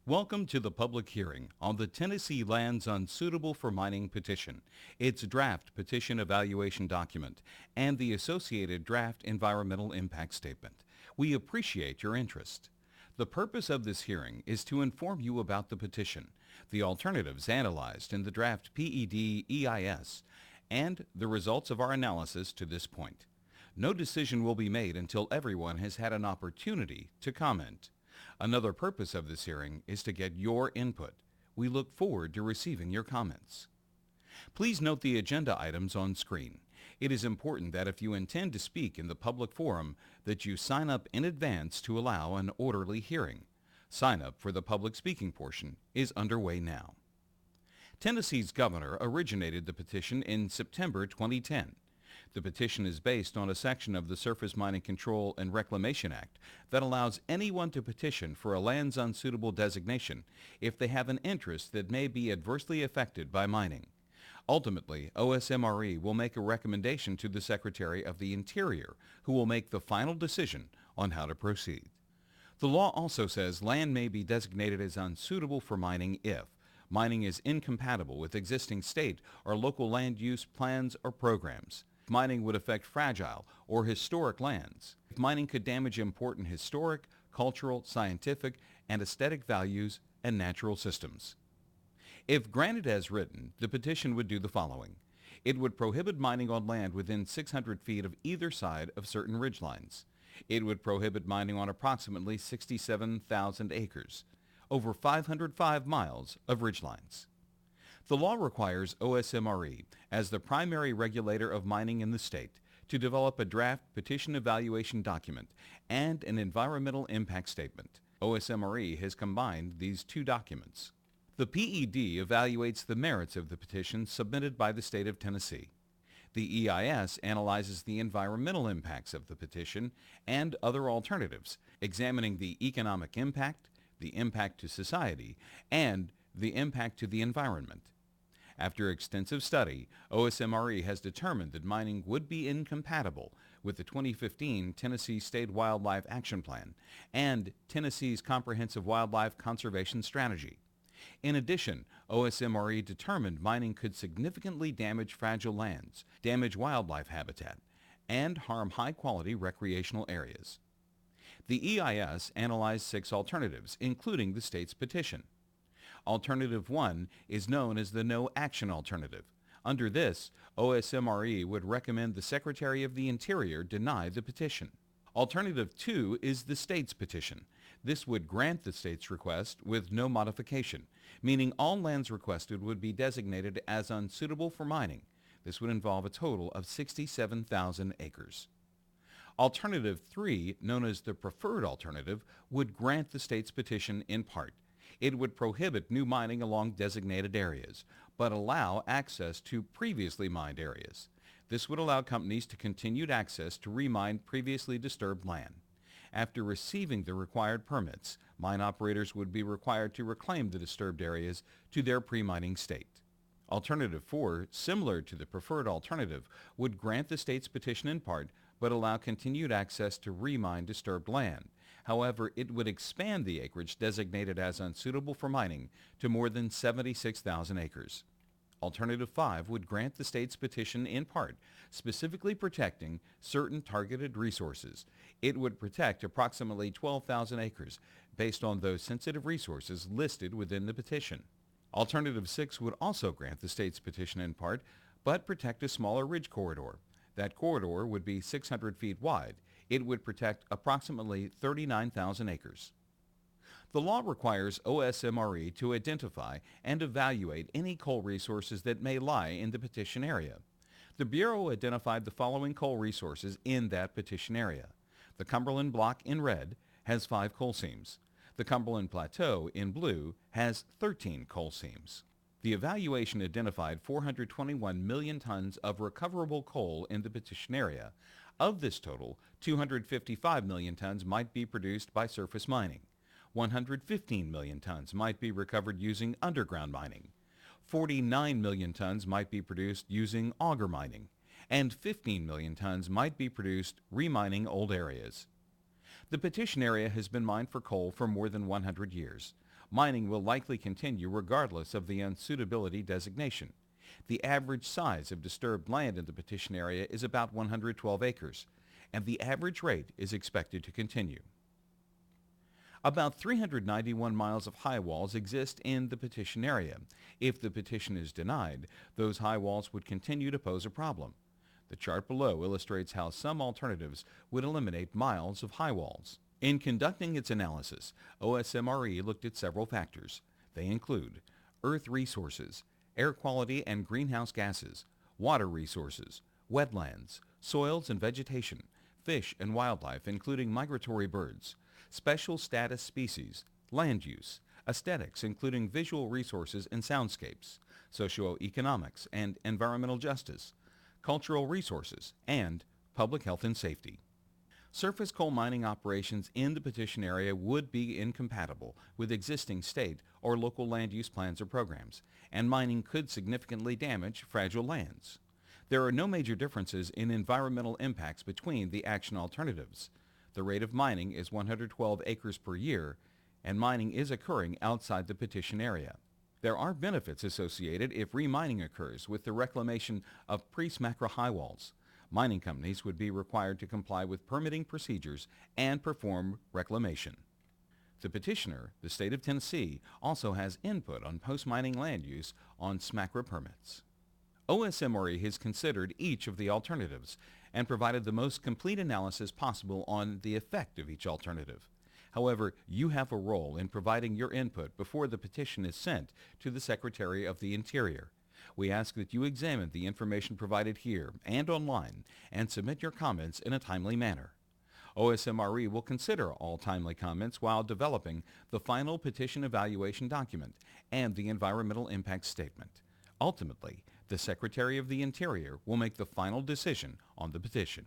Welcome to the public hearing on the Tennessee Lands Unsuitable for Mining petition, its draft petition evaluation document, and the associated draft environmental impact statement. We appreciate your interest. The purpose of this hearing is to inform you about the petition, the alternatives analyzed in the draft PED-EIS, and the results of our analysis to this point. No decision will be made until everyone has had an opportunity to comment. Another purpose of this hearing is to get your input. We look forward to receiving your comments. Please note the agenda items on screen. It is important that if you intend to speak in the public forum, that you sign up in advance to allow an orderly hearing. Sign up for the public speaking portion is underway now. Tennessee's governor originated the petition in September 2010. The petition is based on a section of the Surface Mining Control and Reclamation Act that allows anyone to petition for a lands unsuitable designation if they have an interest that may be adversely affected by mining. Ultimately, OSMRE will make a recommendation to the Secretary of the Interior, who will make the final decision on how to proceed. The law also says land may be designated as unsuitable for mining if mining is incompatible with existing state or local land use plans or programs. If mining would affect fragile or historic lands, if mining could damage important historic, cultural, scientific, and aesthetic values and natural systems. If granted as written, the petition would do the following. It would prohibit mining on land within 600 feet of either side of certain ridgelines. It would prohibit mining on approximately 67,000 acres, over 505 miles of ridgelines. The law requires OSMRE, as the primary regulator of mining in the state, to develop a draft petition evaluation document and an environmental impact statement. OSMRE has combined these two documents. The PED evaluates the merits of the petition submitted by the state of Tennessee. The EIS analyzes the environmental impacts of the petition and other alternatives, examining the economic impact, the impact to society, and the impact to the environment. After extensive study, OSMRE has determined that mining would be incompatible with the 2015 Tennessee State Wildlife Action Plan and Tennessee's Comprehensive Wildlife Conservation Strategy. In addition, OSMRE determined mining could significantly damage fragile lands, damage wildlife habitat, and harm high-quality recreational areas. The EIS analyzed 6 alternatives, including the state's petition. Alternative 1 is known as the no action alternative. Under this, OSMRE would recommend the Secretary of the Interior deny the petition. Alternative 2 is the state's petition. This would grant the state's request with no modification, meaning all lands requested would be designated as unsuitable for mining. This would involve a total of 67,000 acres. Alternative 3, known as the preferred alternative, would grant the state's petition in part. It would prohibit new mining along designated areas, but allow access to previously mined areas. This would allow companies to continued access to remine previously disturbed land. After receiving the required permits, mine operators would be required to reclaim the disturbed areas to their pre-mining state. Alternative 4, similar to the preferred alternative, would grant the state's petition in part, but allow continued access to remine disturbed land. However, it would expand the acreage designated as unsuitable for mining to more than 76,000 acres. Alternative 5 would grant the state's petition in part, specifically protecting certain targeted resources. It would protect approximately 12,000 acres based on those sensitive resources listed within the petition. Alternative 6 would also grant the state's petition in part, but protect a smaller ridge corridor. That corridor would be 600 feet wide. It would protect approximately 39,000 acres. The law requires OSMRE to identify and evaluate any coal resources that may lie in the petition area. The Bureau identified the following coal resources in that petition area. The Cumberland Block in red has 5 coal seams. The Cumberland Plateau in blue has 13 coal seams. The evaluation identified 421 million tons of recoverable coal in the petition area. Of this total, 255 million tons might be produced by surface mining. 115 million tons might be recovered using underground mining. 49 million tons might be produced using auger mining. And 15 million tons might be produced remining old areas. The petition area has been mined for coal for more than 100 years. Mining will likely continue regardless of the unsuitability designation. The average size of disturbed land in the petition area is about 112 acres, and the average rate is expected to continue. About 391 miles of high walls exist in the petition area. If the petition is denied, those high walls would continue to pose a problem. The chart below illustrates how some alternatives would eliminate miles of high walls. In conducting its analysis, OSMRE looked at several factors. They include earth resources, air quality and greenhouse gases, water resources, wetlands, soils and vegetation, fish and wildlife including migratory birds, special status species, land use, aesthetics including visual resources and soundscapes, socioeconomics and environmental justice, cultural resources, and public health and safety. Surface coal mining operations in the petition area would be incompatible with existing state or local land use plans or programs, and mining could significantly damage fragile lands. There are no major differences in environmental impacts between the action alternatives. The rate of mining is 112 acres per year, and mining is occurring outside the petition area. There are benefits associated if remining occurs with the reclamation of pre-SMACRA high walls. Mining companies would be required to comply with permitting procedures and perform reclamation. The petitioner, the state of Tennessee, also has input on post-mining land use on SMACRA permits. OSMRE has considered each of the alternatives and provided the most complete analysis possible on the effect of each alternative. However, you have a role in providing your input before the petition is sent to the Secretary of the Interior. We ask that you examine the information provided here and online and submit your comments in a timely manner. OSMRE will consider all timely comments while developing the final petition evaluation document and the environmental impact statement. Ultimately, the Secretary of the Interior will make the final decision on the petition.